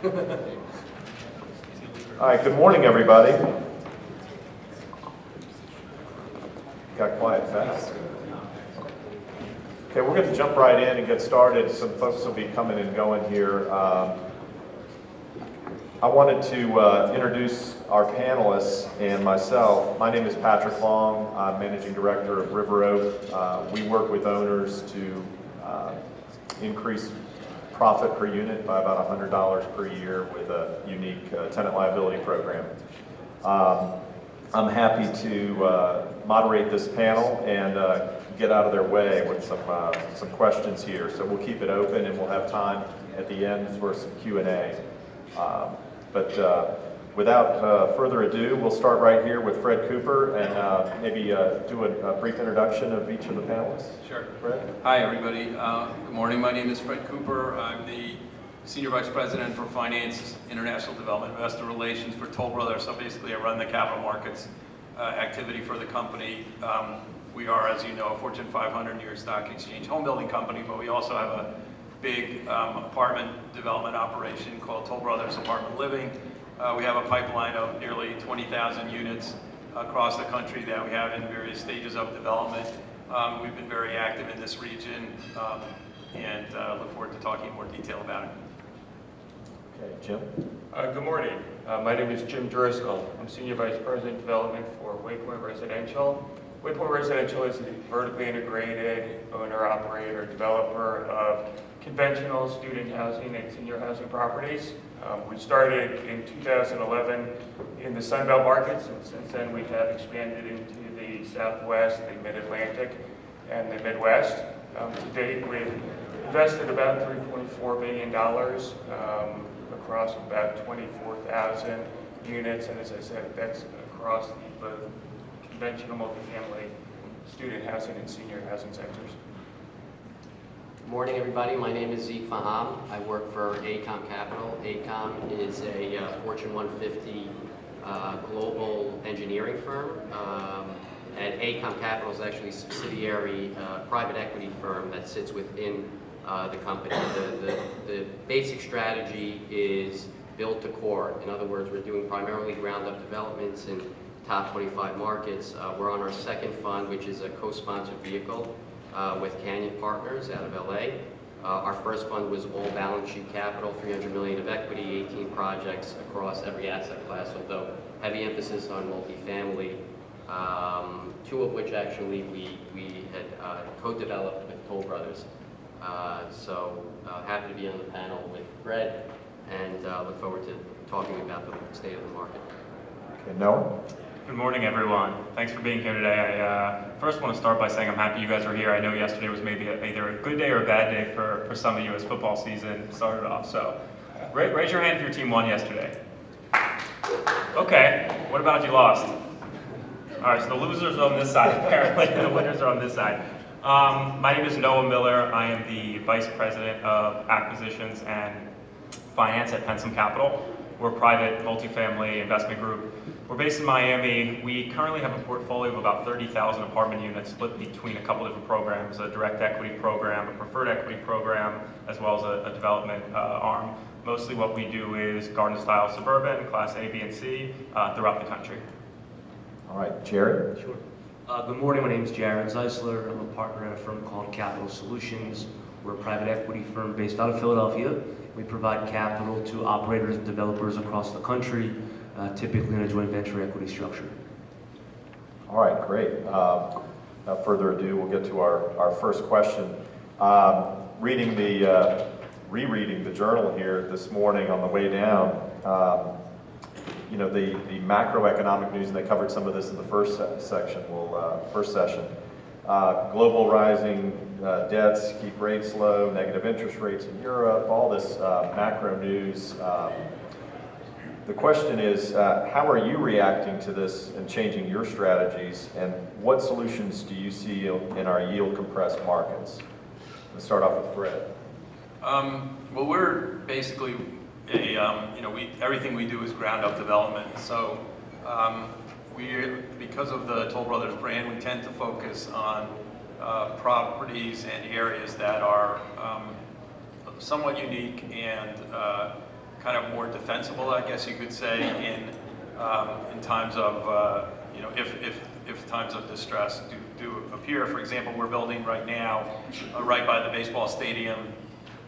All right, good morning, everybody. Got quiet fast. Okay, we're going to jump right in and get started. Some folks will be coming and going here. I wanted to introduce our panelists and myself. My name is Patrick Long. I'm Managing Director of River Oak. We work with owners to increase profit per unit by about $100 per year with a unique tenant liability program. I'm happy to moderate this panel and get out of their way with some questions here. So we'll keep it open and we'll have time at the end for some Q&A. But without further ado, we'll start right here with Fred Cooper and maybe do a brief introduction of each of the panelists. Sure. Fred? Hi, everybody. Good morning. My name is Fred Cooper. I'm the Senior Vice President for Finance, International Development, Investor Relations for Toll Brothers. So basically, I run the capital markets activity for the company. We are, as you know, a Fortune 500 New York Stock Exchange home building company, but we also have a big apartment development operation called Toll Brothers Apartment Living. We have a pipeline of nearly 20,000 units across the country that we have in various stages of development. We've been very active in this region and look forward to talking in more detail about it. Okay, Jim? Good morning. My name is Jim Driscoll. I'm Senior Vice President Development for Waypoint Residential. Waypoint Residential is a vertically integrated owner-operator developer of conventional student housing and senior housing properties. We started in 2011 in the Sunbelt markets, and since then we have expanded into the Southwest, the Mid-Atlantic, and the Midwest. To date, we've invested about $3.4 billion across about 24,000 units, and as I said, that's across the conventional multifamily student housing and senior housing sectors. Good morning, everybody. My name is Zeke, Faham. I work for AECOM Capital. AECOM is a Fortune 150 global engineering firm. And AECOM Capital is actually a subsidiary private equity firm that sits within the company. The basic strategy is build to core. In other words, we're doing primarily ground-up developments in top 25 markets. We're on our second fund, which is a co-sponsored vehicle with Canyon Partners out of LA. Our first fund was all balance sheet capital, $300 million of equity, 18 projects across every asset class, although heavy emphasis on multifamily, two of which actually we had co-developed with Toll Brothers. So happy to be on the panel with Fred and look forward to talking about the state of the market. Okay, Noah? Good morning, everyone. Thanks for being here today. I first want to start by saying I'm happy you guys are here. I know yesterday was maybe either a good day or a bad day for some of you as football season started off. So raise your hand if your team won yesterday. Okay, what about if you lost? All right, so the losers are on this side apparently, and the winners are on this side. My name is Noah Miller. I am the Vice President of Acquisitions and Finance at Pensam Capital. We're a private multifamily investment group. We're based in Miami. We currently have a portfolio of about 30,000 apartment units split between a couple different programs, a direct equity program, a preferred equity program, as well as a development arm. Mostly what we do is garden-style suburban, class A, B, and C throughout the country. All right, Jared? Sure. Good morning, my name is Jared Zeisler. I'm a partner at a firm called Capital Solutions. We're a private equity firm based out of Philadelphia. We provide capital to operators and developers across the country, typically in a joint venture equity structure. All right, great. Without further ado, we'll get to our first question. Rereading the journal here this morning on the way down, you know, the macroeconomic news, and they covered some of this in the first session. Global rising debts keep rates low, negative interest rates in Europe, all this macro news. The question is, how are you reacting to this and changing your strategies, and what solutions do you see in our yield-compressed markets? Let's start off with Fred. Well, we're basically everything we do is ground-up development. So because of the Toll Brothers brand, we tend to focus on properties and areas that are somewhat unique and kind of more defensible, I guess you could say, in times of, if times of distress do appear. For example, we're building right now, right by the baseball stadium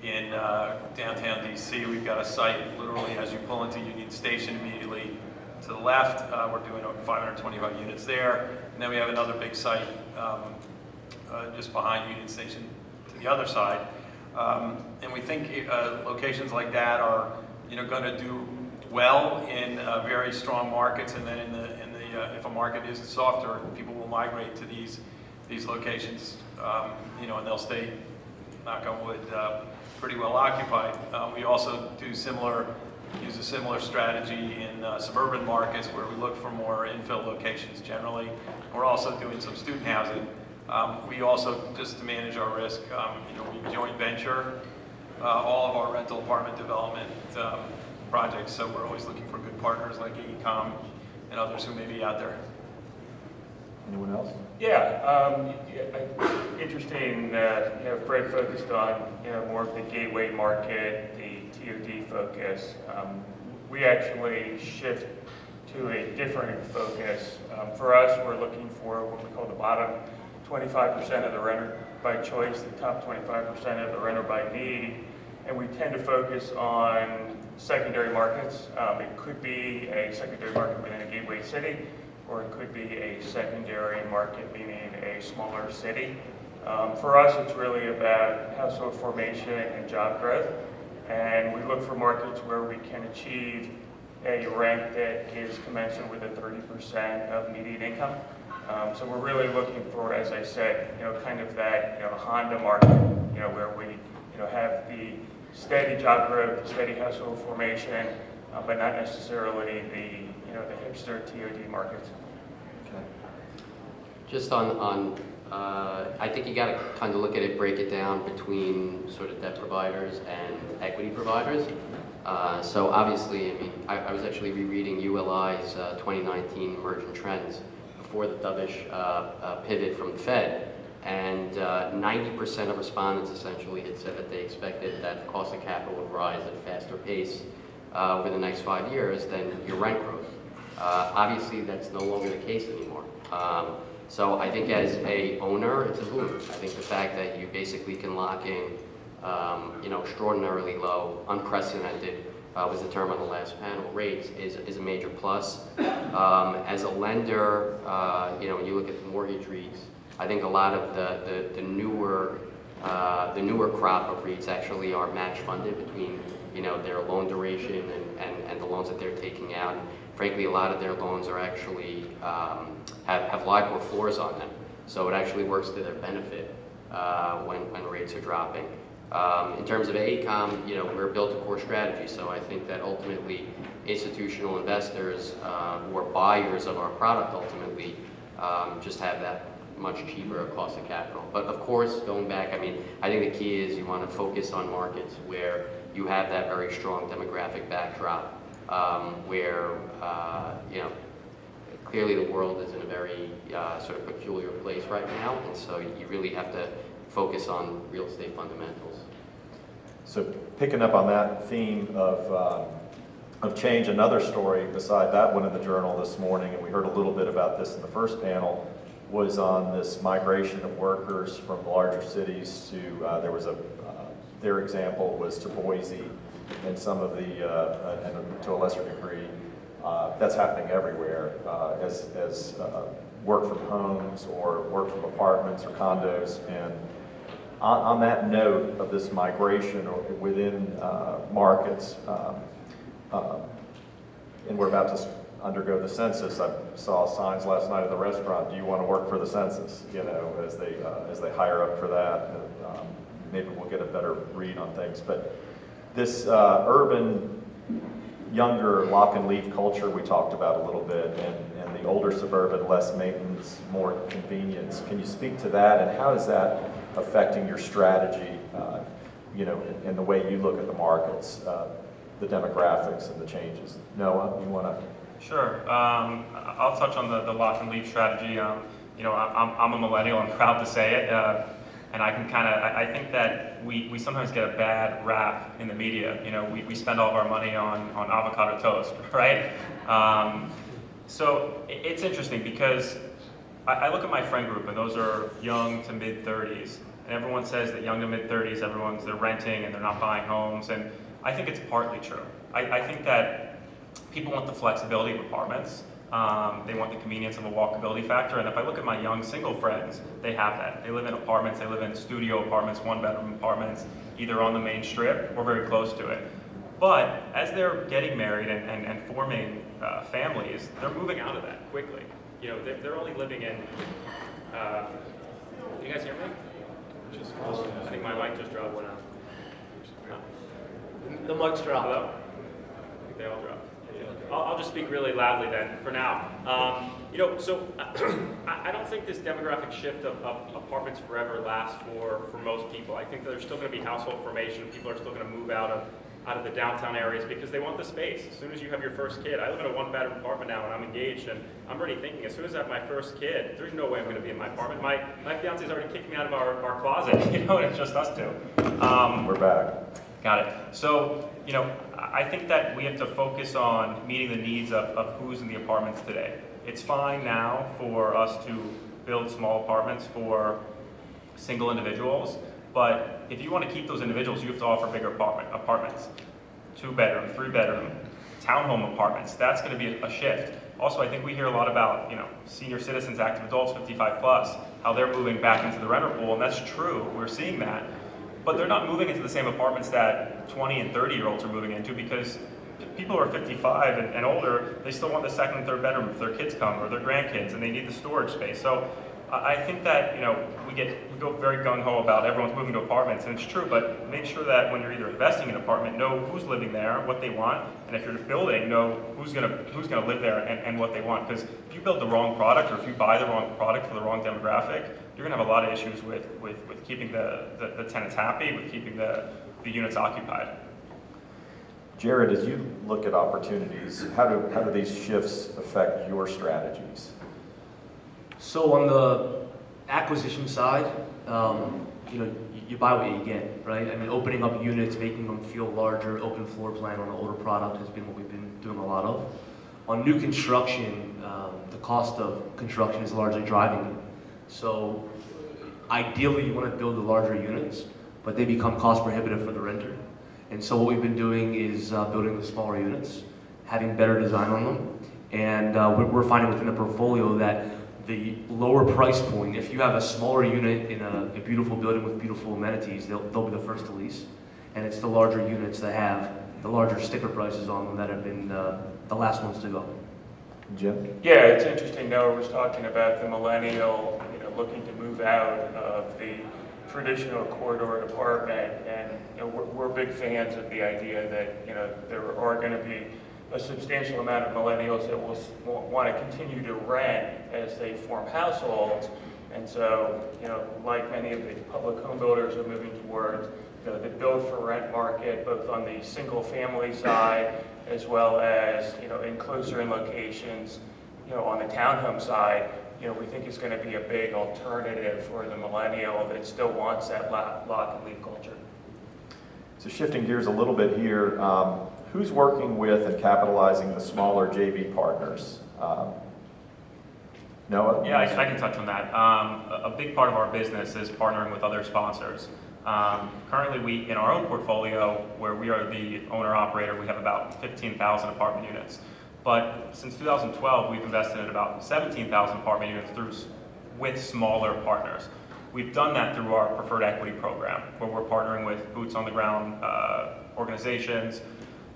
in downtown DC. We've got a site literally as you pull into Union Station immediately to the left. We're doing over 525 units there. And then we have another big site just behind Union Station to the other side. And we think locations like that are going to do well in very strong markets, and then if a market is softer, people will migrate to these locations, and they'll stay, knock on wood, pretty well occupied. We also use a similar strategy in suburban markets where we look for more infill locations generally. We're also doing some student housing. We also, just to manage our risk, we joint venture all of our rental apartment development projects, so we're always looking for good partners like AECOM and others who may be out there. Anyone else? Interesting. Fred focused on more of the gateway market, the TOD focus. We actually shift to a different focus. For us, we're looking for what we call the bottom 25% of the renter by choice, the top 25% of the renter by need, and we tend to focus on secondary markets. It could be a secondary market within a gateway city, or it could be a secondary market meaning a smaller city. For us, it's really about household formation and job growth, and we look for markets where we can achieve a rent that is commensurate with a 30% of median income. So we're really looking for, as I said, kind of that Honda market, where we have the steady job growth, the steady household formation, but not necessarily the hipster TOD markets. Okay. Just on I think you got to kind of look at it, break it down between sort of debt providers and equity providers. So obviously, I was actually rereading ULI's 2019 emerging trends before the dovish pivot from the Fed, and 90% of respondents essentially had said that they expected that the cost of capital would rise at a faster pace over the next 5 years than your rent growth. Obviously, that's no longer the case anymore. So I think as a owner, it's a boon. I think the fact that you basically can lock in, extraordinarily low, unprecedented, was the term on the last panel, rates is a major plus. As a lender, when you look at the mortgage REITs, I think a lot of the newer crop of REITs actually are match funded between their loan duration and the loans that they're taking out. And frankly, a lot of their loans are actually have LIBOR floors on them, so it actually works to their benefit when rates are dropping. In terms of AECOM, we're built a core strategy, so I think that ultimately institutional investors who are buyers of our product ultimately just have that much cheaper cost of capital. But of course, going back, I think the key is you want to focus on markets where you have that very strong demographic backdrop, where clearly the world is in a very sort of peculiar place right now, and so you really have to focus on real estate fundamentals. So picking up on that theme of change, another story beside that one in the Journal this morning, and we heard a little bit about this in the first panel, was on this migration of workers from larger cities to, their example was to Boise and some of the, and to a lesser degree, that's happening everywhere as work from homes or work from apartments or condos. And on that note of this migration or within markets, and we're about to undergo the census. I saw signs last night at the restaurant, do you want to work for the census? As they hire up for that. And, maybe we'll get a better read on things. But this urban, younger lock and leave culture we talked about a little bit, and the older suburban, less maintenance, more convenience. Can you speak to that, and how is that affecting your strategy, in the way you look at the markets, the demographics and the changes? Noah, you want to? Sure. I'll touch on the lock and leave strategy. I'm a millennial. I'm proud to say it. And I think that we sometimes get a bad rap in the media. You know, we spend all of our money on avocado toast, right? So it's interesting because I look at my friend group, and those are young to mid-30s. And everyone says that young to mid-30s, they're renting and they're not buying homes. And I think it's partly true. I think that people want the flexibility of apartments. They want the convenience of a walkability factor. And if I look at my young single friends, they have that. They live in apartments, they live in studio apartments, one-bedroom apartments, either on the main strip or very close to it. But as they're getting married and forming families, they're moving out of that quickly. You know, they're only living in, you guys hear me? I think my mic just dropped. The mic's dropped. Hello? I think they all dropped. I'll just speak really loudly then, for now. You know, so I don't think this demographic shift of apartments forever lasts for most people. I think that there's still going to be household formation. People are still going to move out of the downtown areas because they want the space. As soon as you have your first kid, I live in a one-bedroom apartment now and I'm engaged, and I'm already thinking, as soon as I have my first kid, there's no way I'm going to be in my apartment. My fiance's already kicked me out of our closet, you know, and it's just us two. We're back. Got it. So, you know, I think that we have to focus on meeting the needs of who's in the apartments today. It's fine now for us to build small apartments for single individuals, but if you want to keep those individuals, you have to offer bigger apartments. 2-bedroom, 3-bedroom, townhome apartments. That's going to be a shift. Also, I think we hear a lot about, you know, senior citizens, active adults, 55 plus, how they're moving back into the renter pool, and that's true. We're seeing that. But they're not moving into the same apartments that 20 and 30-year-olds are moving into, because people who are 55 and older, they still want the second and third bedroom if their kids come or their grandkids, and they need the storage space. So I think that, you know, we go very gung-ho about everyone's moving to apartments, and it's true, but make sure that when you're either investing in an apartment, know who's living there, what they want, and if you're building, know who's gonna live there and what they want. Because if you build the wrong product, or if you buy the wrong product for the wrong demographic, you're gonna have a lot of issues with keeping the tenants happy, with keeping the units occupied. Jared, as you look at opportunities, how do these shifts affect your strategies? So on the acquisition side, you know, you buy what you get, right? I mean, opening up units, making them feel larger, open floor plan on an older product has been what we've been doing a lot of. On new construction, the cost of construction is largely driving it. So ideally, you want to build the larger units, but they become cost prohibitive for the renter. And so what we've been doing is building the smaller units, having better design on them, and we're finding within the portfolio that the lower price point, if you have a smaller unit in a beautiful building with beautiful amenities, they'll be the first to lease. And it's the larger units that have the larger sticker prices on them that have been the last ones to go. Jim? Yeah, it's interesting. Noah was talking about the millennial, you know, looking to move out of the traditional corridor apartment, and you know, we're big fans of the idea that, you know, there are going to be a substantial amount of millennials that will want to continue to rent as they form households. And so, you know, like many of the public home builders are moving towards the build for rent market, both on the single family side as well as, you know, in closer in locations, you know, on the townhome side. You know, we think it's going to be a big alternative for the millennial that still wants that lock and leave culture. So shifting gears a little bit here, who's working with and capitalizing the smaller JV partners? Noah? Yeah, I can touch on that. A big part of our business is partnering with other sponsors. Currently, in our own portfolio, where we are the owner-operator, we have about 15,000 apartment units. But since 2012, we've invested in about 17,000 apartment units with smaller partners. We've done that through our preferred equity program, where we're partnering with boots-on-the-ground organizations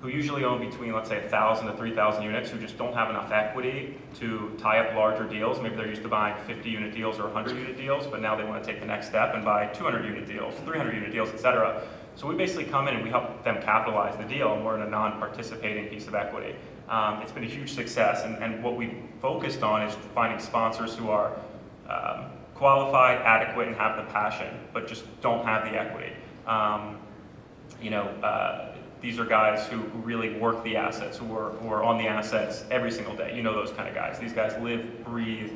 who usually own between, let's say, 1,000 to 3,000 units, who just don't have enough equity to tie up larger deals. Maybe they're used to buying 50-unit deals or 100-unit deals, but now they want to take the next step and buy 200-unit deals, 300-unit deals, et cetera. So we basically come in and we help them capitalize the deal, and we're in a non-participating piece of equity. It's been a huge success, and what we've focused on is finding sponsors who are qualified, adequate, and have the passion, but just don't have the equity. These are guys who really work the assets, who are on the assets every single day. You know those kind of guys. These guys live, breathe,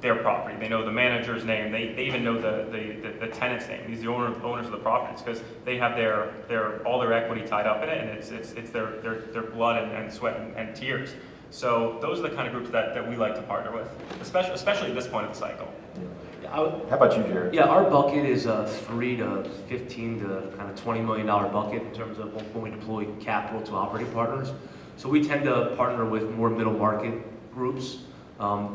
their property. They know the manager's name. They even know the tenant's name. These are the owners of the properties because they have all their equity tied up in it, and it's their blood and sweat and tears. So those are the kind of groups that we like to partner with, especially at this point of the cycle. How about you, Jared? Yeah, our bucket is a $3 to 15 to kind of $20 million bucket in terms of when we deploy capital to operating partners. So we tend to partner with more middle market groups.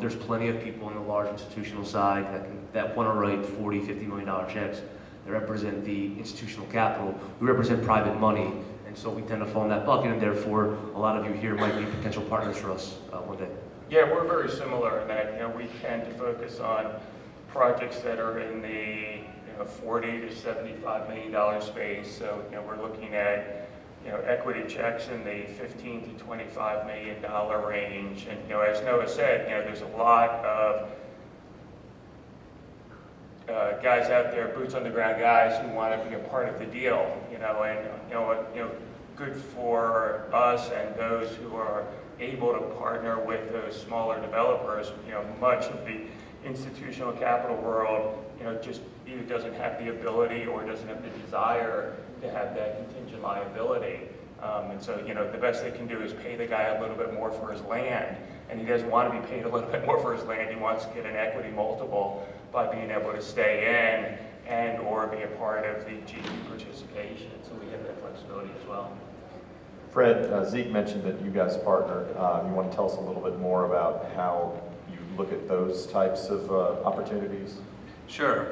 There's plenty of people on the large institutional side that want to write $40, $50 million checks that represent the institutional capital. We represent private money, and so we tend to fall in that bucket, and therefore a lot of you here might be potential partners for us one day. Yeah, we're very similar in that, we tend to focus on projects that are in the, $40 to $75 million space. So, we're looking at, equity checks in the $15 to $25 million range. And, as Noah said, there's a lot of guys out there, boots on the ground guys who want to be a part of the deal, and, good for us and those who are able to partner with those smaller developers. Much of the institutional capital world, just either doesn't have the ability or doesn't have the desire to have that contingent liability. And so, the best they can do is pay the guy a little bit more for his land, and he doesn't want to be paid a little bit more for his land. He wants to get an equity multiple by being able to stay in and or be a part of the GP participation. So we have that flexibility as well. Fred, Zeke mentioned that you guys partner. You want to tell us a little bit more about how you look at those types of opportunities? Sure.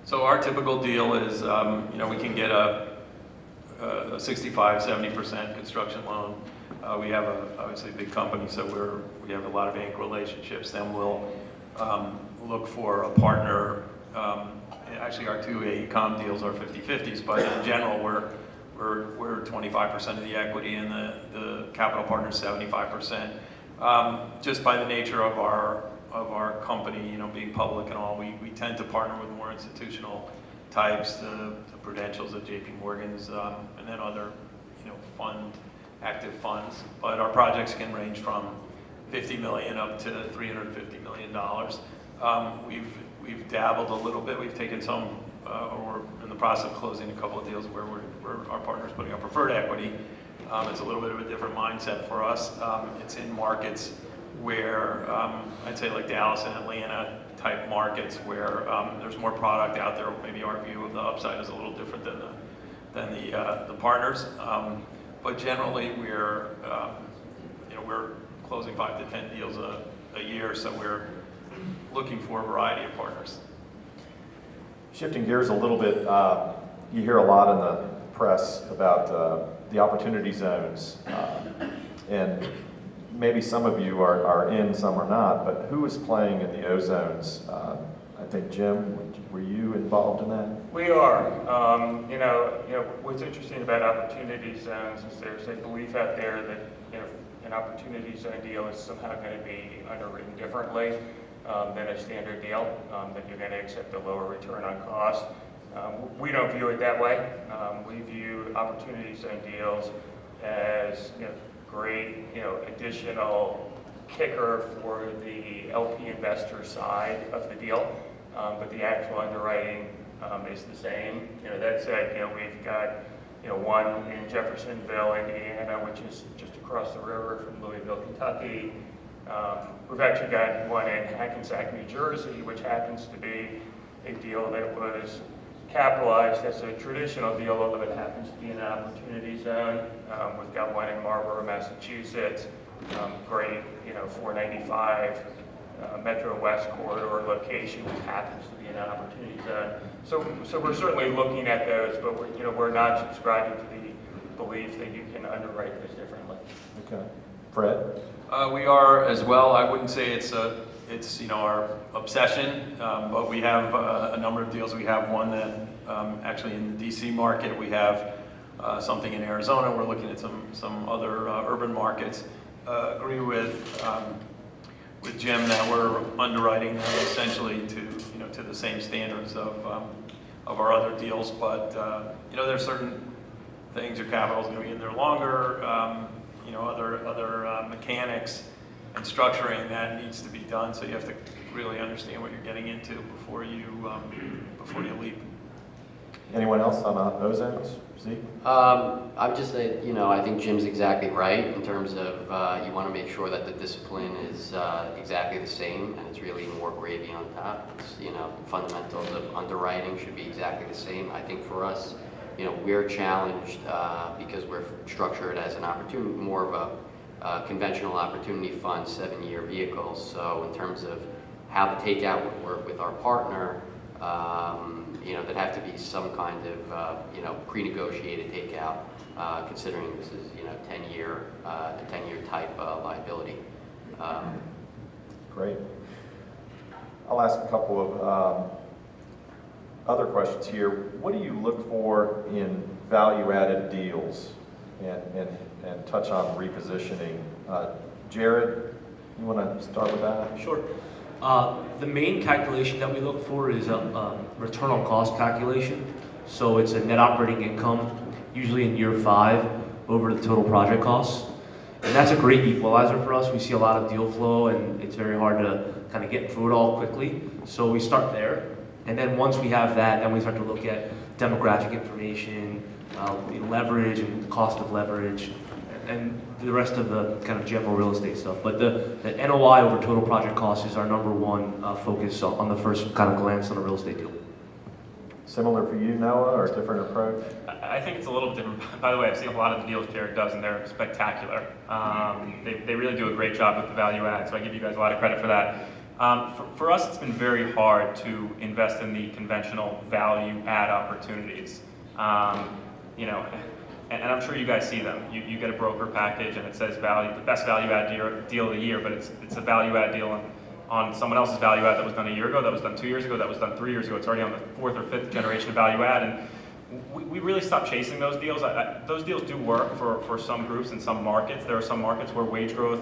So our typical deal is, we can get a 65, 70% construction loan. We have obviously a big company, so we have a lot of bank relationships. Then we'll look for a partner. Actually, our two AECOM deals are 50-50s, but in general, we're 25% of the equity, and the capital partner is 75%. Just by the nature of our company, being public and all, we tend to partner with more institutional types, the Prudentials, the JP Morgans, and then other, active funds. But our projects can range from $50 million up to $350 million. We've dabbled a little bit. We've taken some, or we're in the process of closing a couple of deals where our partner's putting up preferred equity. It's a little bit of a different mindset for us. It's in markets where I'd say like Dallas and Atlanta type markets where there's more product out there. Maybe our view of the upside is a little different than the partners. But generally we're closing 5 to 10 deals a year, so we're looking for a variety of partners. Shifting gears a little bit, you hear a lot in the press about the opportunity zones, and maybe some of you are in, some are not, but who is playing in the O zones? I think, Jim, were you involved in that? We are. What's interesting about opportunity zones is there's a belief out there that an opportunity zone deal is somehow going to be underwritten differently than a standard deal, that you're going to accept a lower return on cost. We don't view it that way. We view opportunity zone deals as great, additional kicker for the LP investor side of the deal, but the actual underwriting is the same. That said, we've got one in Jeffersonville, Indiana, which is just across the river from Louisville, Kentucky. We've actually got one in Hackensack, New Jersey, which happens to be a deal that was capitalized as a traditional deal, although it happens to be in an opportunity zone. We've got one in Marlborough, Massachusetts, great, 495 Metro West corridor location, which happens to be in an opportunity zone. So we're certainly looking at those, but we're not subscribing to the belief that you can underwrite this differently. Okay. Fred? We are as well. I wouldn't say it's our obsession, but we have a number of deals. We have one that actually in the DC market. We have something in Arizona. We're looking at some other urban markets. Agree with Jim that we're underwriting them essentially to the same standards of our other deals. But there's certain things. Your capital is going to be in there longer. Other mechanics. and structuring that needs to be done. So you have to really understand what you're getting into before you leap. Anyone else on those ends? Zeke? I'm just saying, I think Jim's exactly right in terms of you want to make sure that the discipline is exactly the same and it's really more gravy on top. It's, fundamentals of underwriting should be exactly the same. I think for us, we're challenged because we're structured as an opportunity, more of a conventional opportunity fund, 7-year vehicles. So in terms of how the takeout would work with our partner, there'd have to be some kind of, pre-negotiated takeout, considering this is, 10-year type liability. Great. I'll ask a couple of other questions here. What do you look for in value-added deals, and touch on repositioning? Jared, you want to start with that? Sure. The main calculation that we look for is a return on cost calculation. So it's a net operating income, usually in year 5, over the total project costs. And that's a great equalizer for us. We see a lot of deal flow, and it's very hard to kind of get through it all quickly. So we start there. And then once we have that, then we start to look at demographic information, leverage and cost of leverage, and the rest of the kind of general real estate stuff. But the NOI over total project cost is our number one focus on the first kind of glance on a real estate deal. Similar for you, Noah, or a different approach? I think it's a little different. By the way, I've seen a lot of the deals Jared does, and they're spectacular. They really do a great job with the value add, so I give you guys a lot of credit for that. For us, it's been very hard to invest in the conventional value add opportunities. And I'm sure you guys see them. You get a broker package and it says the best value add deal of the year, but it's a value add deal on someone else's value add that was done a year ago, that was done 2 years ago, that was done 3 years ago. It's already on the 4th or 5th generation of value add, and we really stopped chasing those deals. Those deals do work for some groups in some markets. There are some markets where wage growth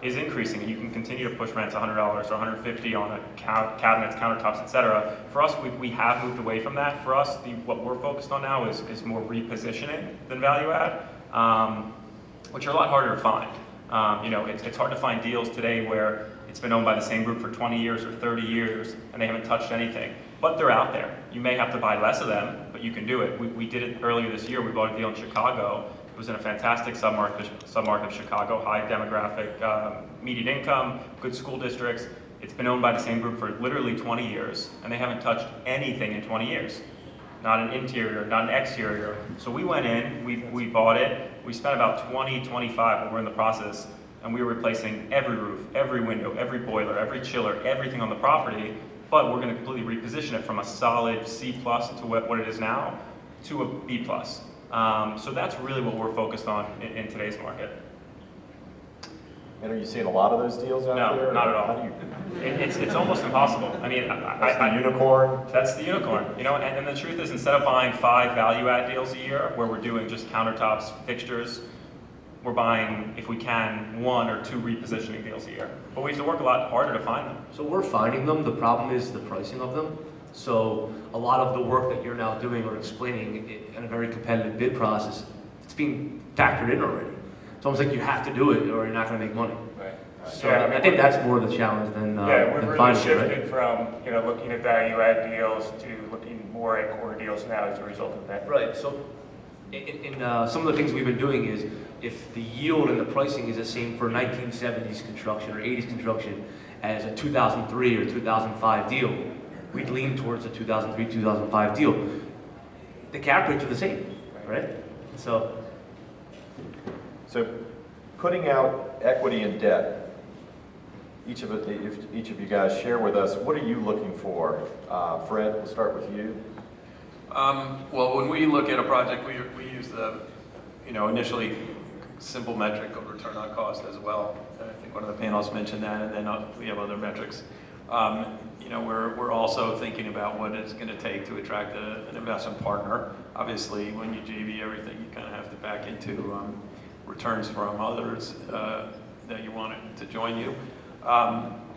is increasing, and you can continue to push rents $100 or $150 on cabinets, countertops, etc. For us, we have moved away from that. For us, what we're focused on now is more repositioning than value add, which are a lot harder to find. It's hard to find deals today where it's been owned by the same group for 20 years or 30 years, and they haven't touched anything. But they're out there. You may have to buy less of them, but you can do it. We did it earlier this year. We bought a deal in Chicago. It was in a fantastic submarket of Chicago, high demographic, median income, good school districts. It's been owned by the same group for literally 20 years, and they haven't touched anything in 20 years. Not an interior, not an exterior. So we went in, we bought it, we spent about 25 when we're in the process, and we were replacing every roof, every window, every boiler, every chiller, everything on the property, but we're gonna completely reposition it from a solid C+ to what it is now, to a B+. So that's really what we're focused on in today's market. And are you seeing a lot of those deals out there? No, not at How all. do you... It's almost impossible. I mean, That's the unicorn? That's the unicorn, and the truth is, instead of buying 5 value add deals a year, where we're doing just countertops, fixtures, we're buying, if we can, 1 or 2 repositioning deals a year. But we have to work a lot harder to find them. So we're finding them. The problem is the pricing of them. So a lot of the work that you're now doing or explaining in a very competitive bid process, it's being factored in already. It's almost like you have to do it or you're not going to make money. Right. So I think that's more the challenge than We've really finding it, shifted right? from looking at value add deals to looking more at core deals now as a result of that. Right. So in some of the things we've been doing is if the yield and the pricing is the same for 1970s construction or 80s construction as a 2003 or 2005 deal, we'd lean towards a 2003, 2005 deal. The cap rates are the same, right? So putting out equity and debt, each of you guys share with us, what are you looking for? Fred, we'll start with you. Well, when we look at a project, we use the, initially simple metric of return on cost as well. I think one of the panelists mentioned that, and then we have other metrics. We're also thinking about what it's going to take to attract an investment partner. Obviously, when you JV everything, you kind of have to back into returns from others that you want to join you.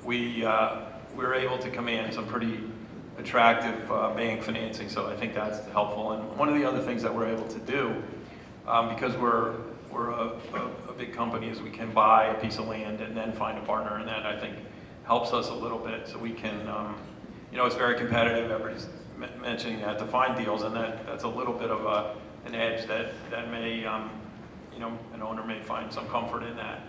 We're able to command some pretty attractive bank financing, so I think that's helpful. And one of the other things that we're able to do because we're a big company, as we can buy a piece of land and then find a partner, and that I think helps us a little bit, so we can, it's very competitive. Everybody's mentioning that to find deals, and that's a little bit of an edge that may, an owner may find some comfort in that.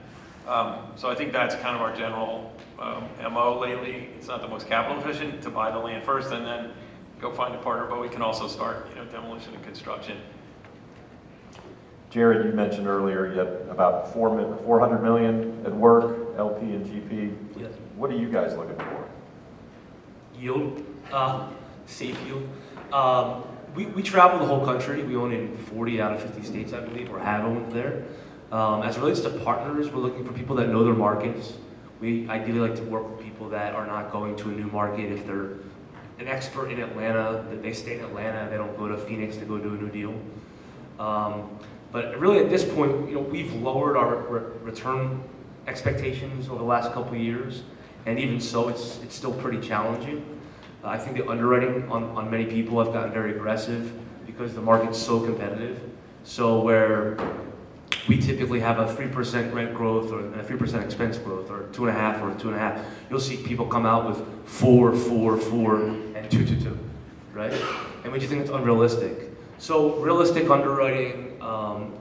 So I think that's kind of our general MO lately. It's not the most capital efficient to buy the land first and then go find a partner, but we can also start, demolition and construction. Jared, you mentioned earlier you had about $400 million at work, LP and GP. Yes. What are you guys looking for? Yield, safe yield. We travel the whole country. We own in 40 out of 50 states, I believe, or have owned there. As it relates to partners, we're looking for people that know their markets. We ideally like to work with people that are not going to a new market. If they're an expert in Atlanta, that they stay in Atlanta, they don't go to Phoenix to go do a new deal. But really at this point, we've lowered our return expectations over the last couple of years, and even so, it's still pretty challenging. I think the underwriting on many people have gotten very aggressive because the market's so competitive. So where we typically have a 3% rent growth or a 3% expense growth or 2.5 or 2.5, you'll see people come out with 4, 4, 4, and 2, 2, 2, right? And we just think it's unrealistic. So realistic underwriting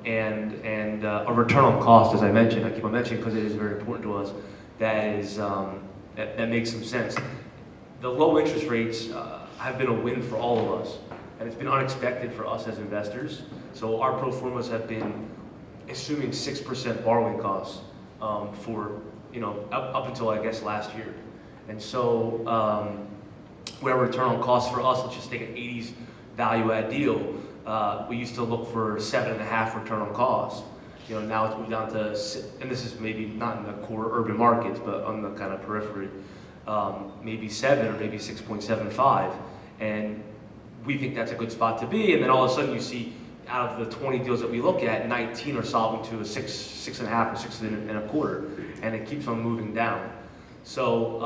and a return on cost, as I mentioned, I keep on mentioning because it is very important to us, that makes some sense. The low interest rates have been a win for all of us, and it's been unexpected for us as investors. So our pro formas have been assuming 6% borrowing costs for, up until I guess last year. And so where return on cost for us, let's just take an 80s value add deal, we used to look for 7.5 return on cost. Now it's moved down to, and this is maybe not in the core urban markets, but on the kind of periphery, maybe 7 or maybe 6.75. And we think that's a good spot to be. And then all of a sudden you see out of the 20 deals that we look at, 19 are solving to a 6.5 or 6.25, and it keeps on moving down. So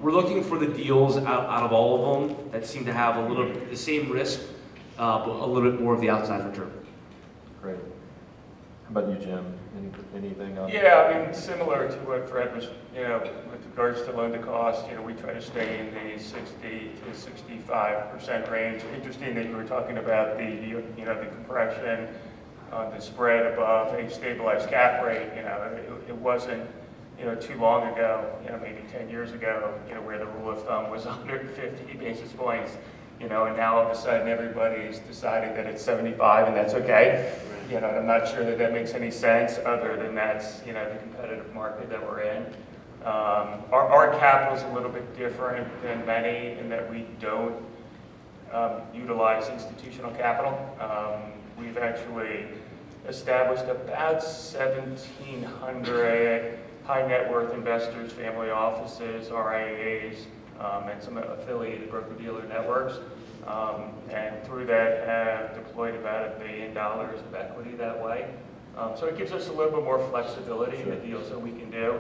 we're looking for the deals out of all of them that seem to have a little the same risk, but a little bit more of the outside return. Great. How about you, Jim? Anything on? Yeah, similar to what Fred was, with regards to loan to cost, we try to stay in the 60 to 65% range. Interesting that you were talking about the compression on the spread above a stabilized cap rate. It wasn't, too long ago, maybe 10 years ago, where the rule of thumb was 150 basis points, and now all of a sudden everybody's decided that it's 75 and that's okay. And I'm not sure that makes any sense other than that's, the competitive market that we're in. Our capital is a little bit different than many in that we don't utilize institutional capital. We've actually established about 1,700 high net worth investors, family offices, RIAs, and some affiliated broker-dealer networks. And through that have deployed about $1 billion of equity that way. So it gives us a little bit more flexibility in the deals that we can do,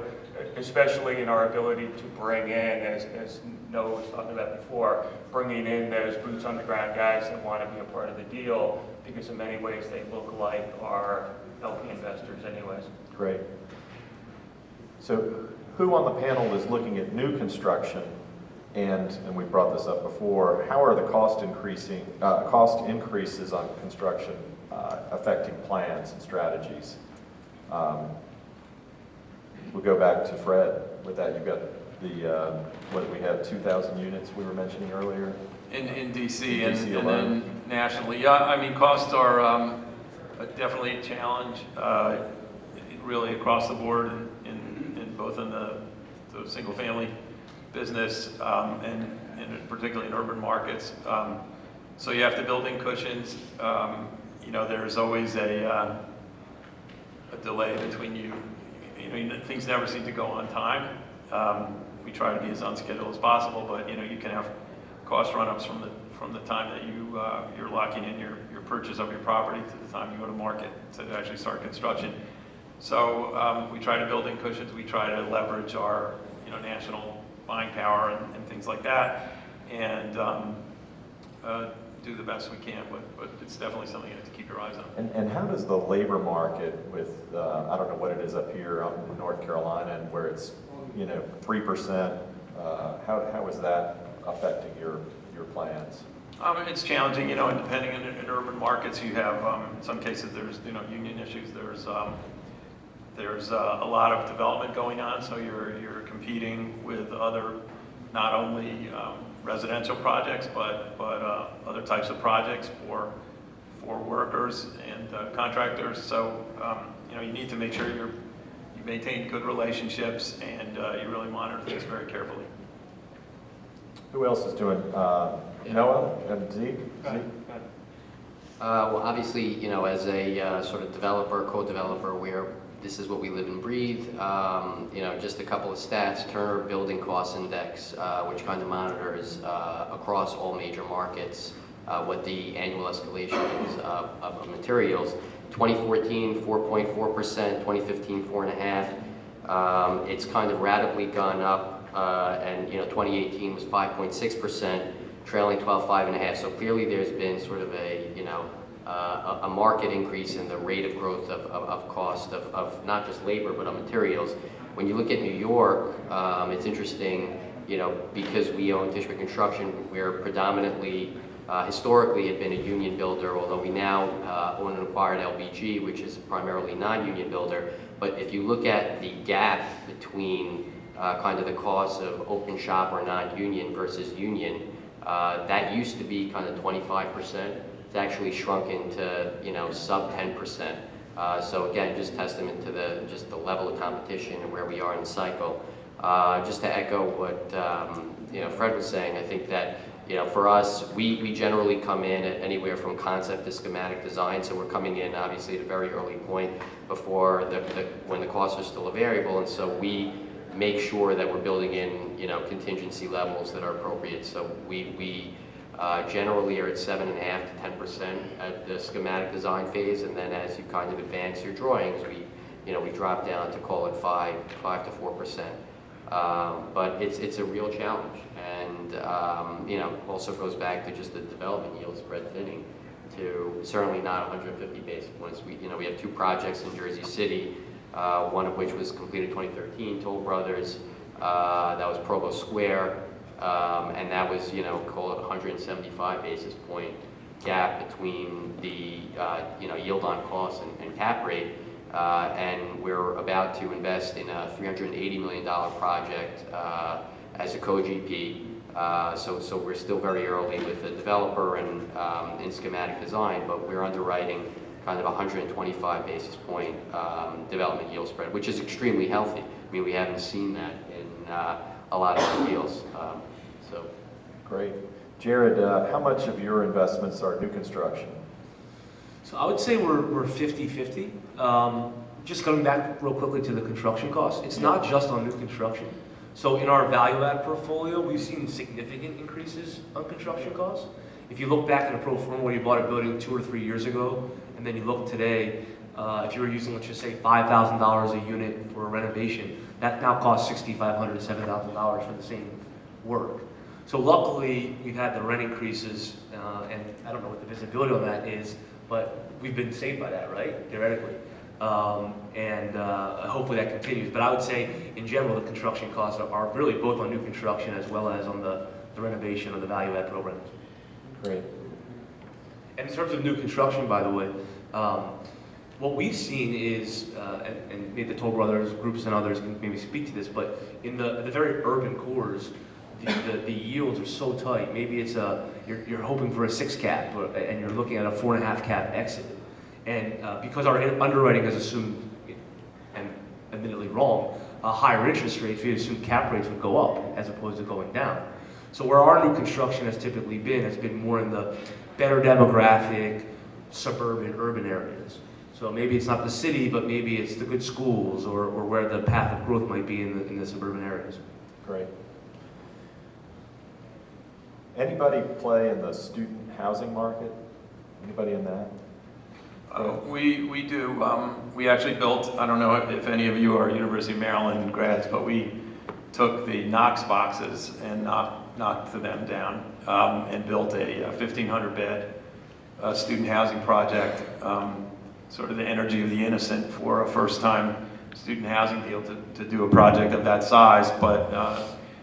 especially in our ability to bring in, as Noah was talking about before, bringing in those boots on the ground guys that want to be a part of the deal, because in many ways they look like our LP investors anyways. Great. So who on the panel is looking at new construction? And we brought this up before, how are the cost increases on construction affecting plans and strategies? We'll go back to Fred with that. You've got the, what we have, 2,000 units we were mentioning earlier? In DC, In DC and then nationally. Yeah, costs are definitely a challenge, really across the board, in both in the single family business and particularly in urban markets. So you have to build in cushions. There's always a delay between things never seem to go on time. We try to be as on schedule as possible, but you can have cost run-ups from the time that you're locking in your purchase of your property to the time you go to market to actually start construction. So we try to build in cushions. We try to leverage our national buying power and things like that, and do the best we can. But it's definitely something you have to keep your your eyes on. And how does the labor market with, I don't know what it is up here out in North Carolina, and where it's, 3%, how is that affecting your plans? It's challenging, and depending in urban markets, you have, in some cases, there's, union issues. There's a lot of development going on, so you're competing with other, not only residential projects, but other types of projects for workers and contractors. So, you need to make sure you maintain good relationships, and you really monitor things very carefully. Who else is doing, Noah and Zeke? Well, obviously, as a sort of developer, co-developer, this is what we live and breathe. Just a couple of stats. Turner Building Cost Index, which kind of monitors across all major markets what the annual escalation is of materials. 2014, 4.4%, 2015, 4.5%. It's kind of radically gone up, and 2018 was 5.6%, trailing 12, 5.5%. So clearly there's been sort of a market increase in the rate of growth of cost of not just labor, but of materials. When you look at New York, it's interesting, because we own Tishman Construction, we're predominantly, historically had been a union builder, although we now own and acquired LBG, which is primarily non-union builder. But if you look at the gap between kind of the cost of open shop or non-union versus union, that used to be kind of 25%. It's actually shrunk into, sub 10%. So again, just testament to the level of competition and where we are in the cycle. Just to echo what Fred was saying, I think that for us, we generally come in at anywhere from concept to schematic design. So we're coming in obviously at a very early point before when the costs are still a variable, and so we make sure that we're building in contingency levels that are appropriate. So we generally are at 7.5% to 10% at the schematic design phase, and then as you kind of advance your drawings, we drop down to call it 5 to 4%. But it's a real challenge, and also goes back to just the development yield spread thinning to certainly not 150 basis points. We have two projects in Jersey City, one of which was completed 2013, Toll Brothers, that was Provost Square, and that was, call it 175 basis point gap between the, yield on cost and cap rate. And we're about to invest in a $380 million project as a co-GP. So we're still very early with the developer and in schematic design, but we're underwriting kind of 125 basis point development yield spread, which is extremely healthy. I mean, we haven't seen that in a lot of deals. Great. Jared, how much of your investments are new construction? So I would say we're 50-50. Just coming back real quickly to the construction costs, it's not just on new construction. So in our value add portfolio, we've seen significant increases on construction costs. If you look back at a pro forma where you bought a building 2 or 3 years ago, and then you look today, if you were using, let's just say, $5,000 a unit for a renovation, that now costs $6,500 to $7,000 for the same work. So luckily, we've had the rent increases, and I don't know what the visibility on that is, but we've been saved by that, right? Theoretically. And hopefully that continues. But I would say, in general, the construction costs are really both on new construction as well as on the renovation or the value add programs. Great. And in terms of new construction, by the way, what we've seen is, and maybe the Toll Brothers groups and others can maybe speak to this, but in the very urban cores, the yields are so tight. Maybe it's you're hoping for a 6 cap, and you're looking at a 4.5 cap exit. And because our underwriting has assumed, and admittedly wrong, higher interest rates, we assumed cap rates would go up as opposed to going down. So where our new construction has typically been has been more in the better demographic, suburban, urban areas. So maybe it's not the city, but maybe it's the good schools or where the path of growth might be in the suburban areas. Great. Anybody play in the student housing market? Anybody in that? We do. We actually built, I don't know if any of you are University of Maryland grads, but we took the Knox boxes and knocked them down and built a 1,500 bed student housing project, sort of the energy of the innocent for a first-time student housing deal to do a project of that size, but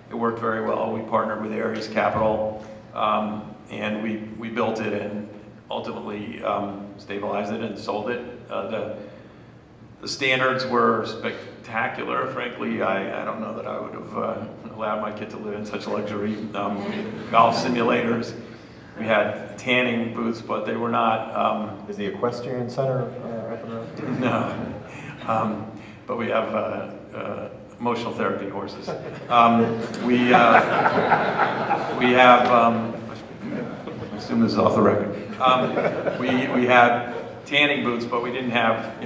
it worked very well. We partnered with Ares Capital, and we built it and ultimately stabilized it and sold it. The standards were spectacular. Frankly, I don't know that I would have allowed my kid to live in such luxury. Golf simulators. We had tanning booths, but they were not. Is the equestrian center up and running? No. But we have emotional therapy horses. We have, I assume this is off the record. We had tanning booths, but we didn't have,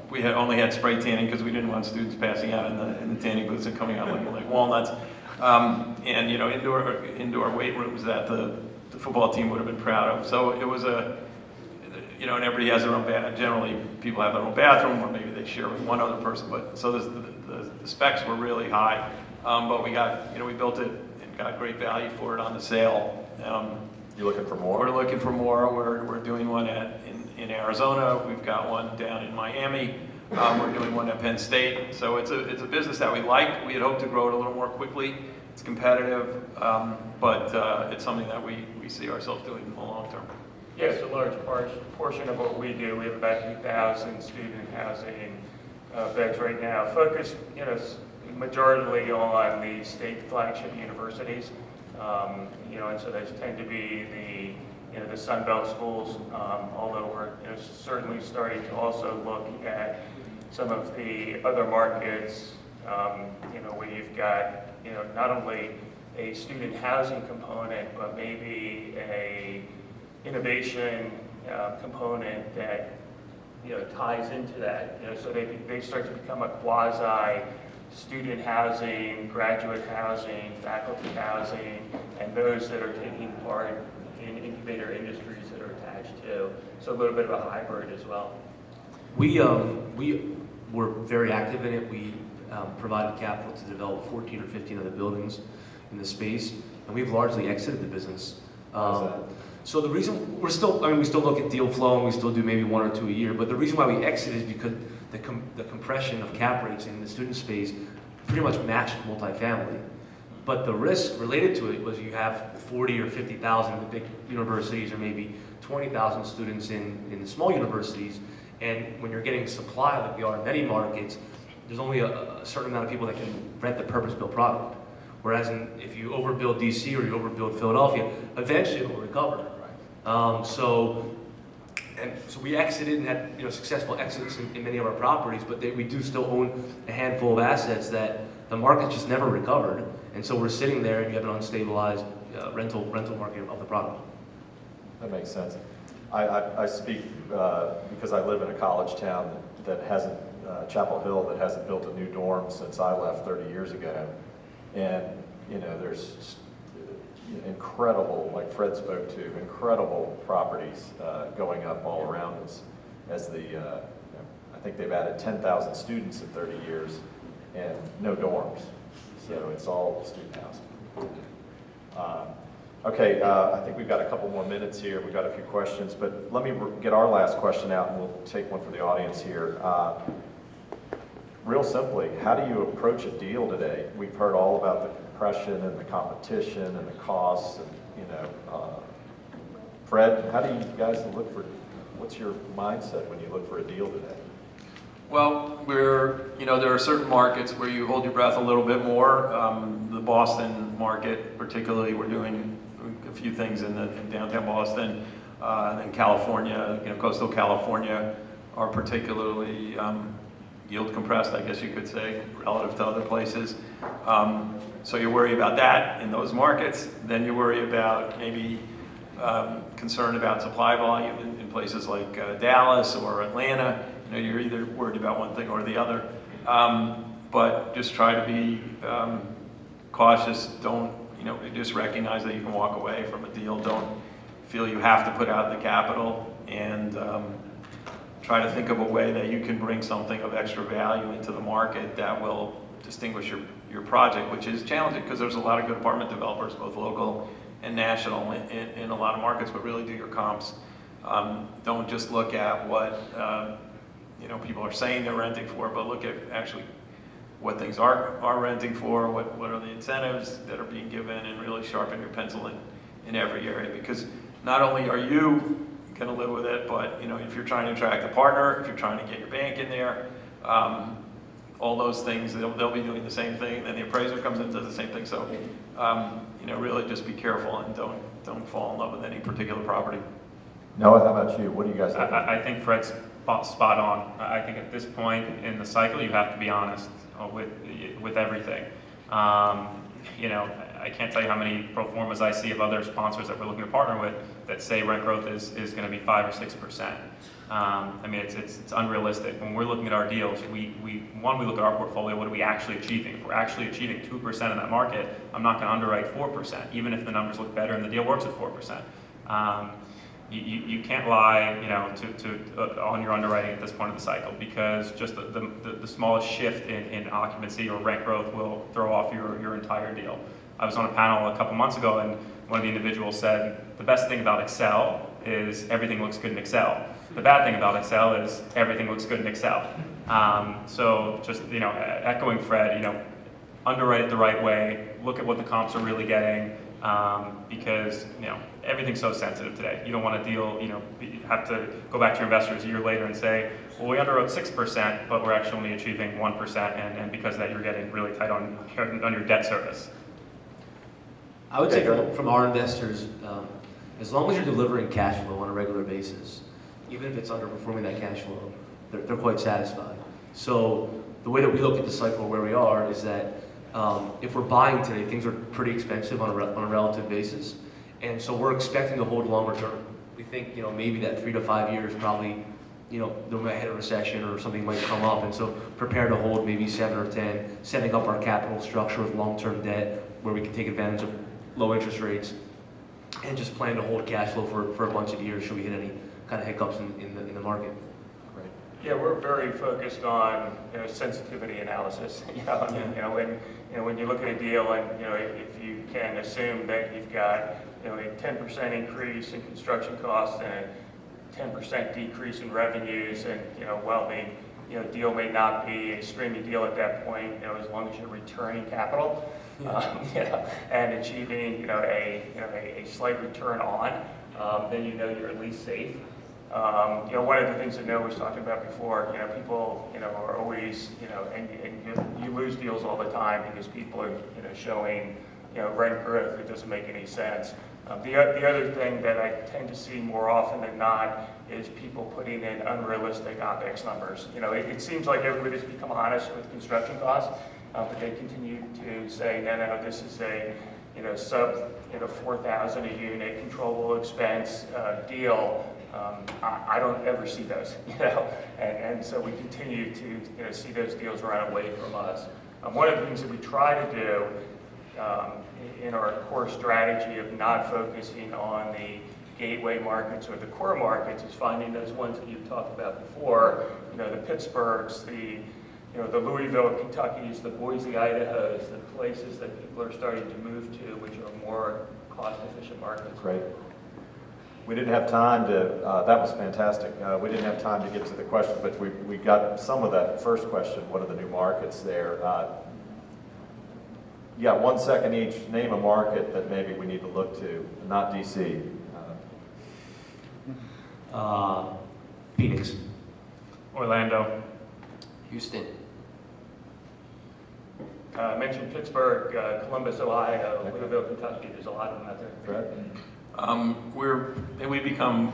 we only had spray tanning because we didn't want students passing out in the tanning booths and coming out looking like walnuts. And indoor weight rooms that the football team would have been proud of. So it was and everybody has their own generally people have their own bathroom, or maybe they share with one other person. But so the specs were really high. But we got, we built it and got great value for it on the sale. You looking for more? We're looking for more. We're doing one in Arizona. We've got one down in Miami. We're doing one at Penn State. So it's a business that we like. We had hoped to grow it a little more quickly. It's competitive, but it's something that we see ourselves doing in the long term. Yes, a large portion of what we do. We have about 2,000 student housing beds right now, focused, majority on the state flagship universities. And so those tend to be the Sun Belt schools, although we're certainly starting to also look at some of the other markets, where you've got, not only a student housing component, but maybe a innovation component that, ties into that, so they start to become a quasi student housing, graduate housing, faculty housing, and those that are taking part in incubator industries that are attached to. So a little bit of a hybrid as well. We were very active in it. We provided capital to develop 14 or 15 other buildings in the space, and we've largely exited the business. So the reason we still look at deal flow, and we still do maybe one or two a year, but the reason why we exited is because the compression of cap rates in the student space pretty much matched multifamily. But the risk related to it was you have 40 or 50,000 in the big universities, or maybe 20,000 students in the small universities, and when you're getting supply like we are in many markets, there's only a certain amount of people that can rent the purpose-built product. Whereas if you overbuild DC or you overbuild Philadelphia, eventually it will recover. So we exited and had successful exits in many of our properties, but we do still own a handful of assets that the market just never recovered, and so we're sitting there and you have an unstabilized rental market of the product. That makes sense. I speak because I live in a college town that hasn't, Chapel Hill, that hasn't built a new dorm since I left 30 years ago. And, there's incredible, like Fred spoke to, incredible properties going up all around us as I think they've added 10,000 students in 30 years and no dorms. So it's all student housing. Okay, I think we've got a couple more minutes here. We've got a few questions, but let me get our last question out and we'll take one for the audience here. Real simply, how do you approach a deal today? We've heard all about the compression and the competition and the costs, and Fred, how do you guys look for? What's your mindset when you look for a deal today? Well, there are certain markets where you hold your breath a little bit more. The Boston market, particularly, we're doing a few things in downtown Boston, and then California, coastal California, are particularly yield compressed, I guess you could say, relative to other places. So you worry about that in those markets. Then you worry about maybe concern about supply volume in places like Dallas or Atlanta. You're either worried about one thing or the other. But just try to be cautious. Don't, just recognize that you can walk away from a deal. Don't feel you have to put out the capital, and try to think of a way that you can bring something of extra value into the market that will distinguish your project, which is challenging because there's a lot of good apartment developers, both local and national, in a lot of markets, but really do your comps Don't just look at what people are saying they're renting for, but look at actually what things are renting for, what are the incentives that are being given, and really sharpen your pencil in every area. Because not only are you going to live with it, but if you're trying to attract a partner, if you're trying to get your bank in there, all those things, they'll be doing the same thing. Then the appraiser comes in and does the same thing. So really just be careful and don't fall in love with any particular property. Noah, how about you? What do you guys think? I think Fred's spot on. I think at this point in the cycle, you have to be honest with everything. I can't tell you how many pro formas I see of other sponsors that we're looking to partner with that say rent growth is going to be 5 or 6%. It's unrealistic. When we're looking at our deals, we look at our portfolio. What are we actually achieving? If we're actually achieving 2% in that market, I'm not going to underwrite 4%, even if the numbers look better and the deal works at 4%. You can't lie, on your underwriting at this point of the cycle, because just the smallest shift in occupancy or rent growth will throw off your entire deal. I was on a panel a couple months ago, and one of the individuals said, the best thing about Excel is everything looks good in Excel. The bad thing about Excel is everything looks good in Excel. So just, echoing Fred, underwrite it the right way, look at what the comps are really getting, because, everything's so sensitive today. You don't want to deal, you have to go back to your investors a year later and say, well, we underwrote 6%, but we're actually only achieving 1%, and because of that, you're getting really tight on your debt service. I would say from our investors, as long as you're delivering cash flow on a regular basis, even if it's underperforming that cash flow, they're quite satisfied. So the way that we look at the cycle where we are is that if we're buying today, things are pretty expensive on a relative basis. And so we're expecting to hold longer term. We think, maybe that 3 to 5 years probably, they might hit a recession or something might come up. And so prepare to hold maybe 7 or 10, setting up our capital structure with long-term debt where we can take advantage of low interest rates, and just plan to hold cash flow for a bunch of years should we hit any kind of hiccups in the market. Great. Yeah, we're very focused on sensitivity analysis. When you look at a deal, and if you can assume that you've got a 10% increase in construction costs and a 10% decrease in revenues, and while the deal may not be a streaming deal at that point, as long as you're returning capital, and achieving a slight return on, then you're at least safe. One of the things that Noah was talking about before, people, are always, and you lose deals all the time because people are, showing, rent growth that doesn't make any sense. The other thing that I tend to see more often than not is people putting in unrealistic OpEx numbers. It seems like everybody's become honest with construction costs, but they continue to say, no, this is a, sub, 4,000 a unit controllable expense deal. I don't ever see those, and so we continue to see those deals run away from us. One of the things that we try to do in our core strategy of not focusing on the gateway markets or the core markets is finding those ones that you've talked about before, the Pittsburghs, the Louisville, Kentuckys, the Boise, Idahos, the places that people are starting to move to, which are more cost-efficient markets. Great. We didn't have time to, that was fantastic. We didn't have time to get to the question, but we got some of that first question, what are the new markets there? Yeah, 1 second each, name a market that maybe we need to look to, not DC. Phoenix. Orlando. Houston. I mentioned Pittsburgh, Columbus, Ohio, Louisville, Kentucky. There's a lot of them out there. Fred? We've become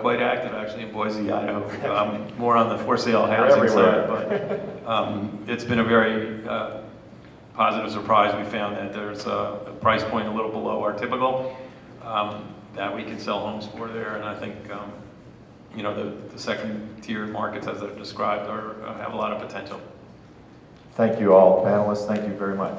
quite active actually in Boise, Idaho, more on the for sale housing side, but it's been a very positive surprise. We found that there's a price point a little below our typical that we can sell homes for there, and I think the second tier markets as I've described have a lot of potential. Thank you all, panelists. Thank you very much.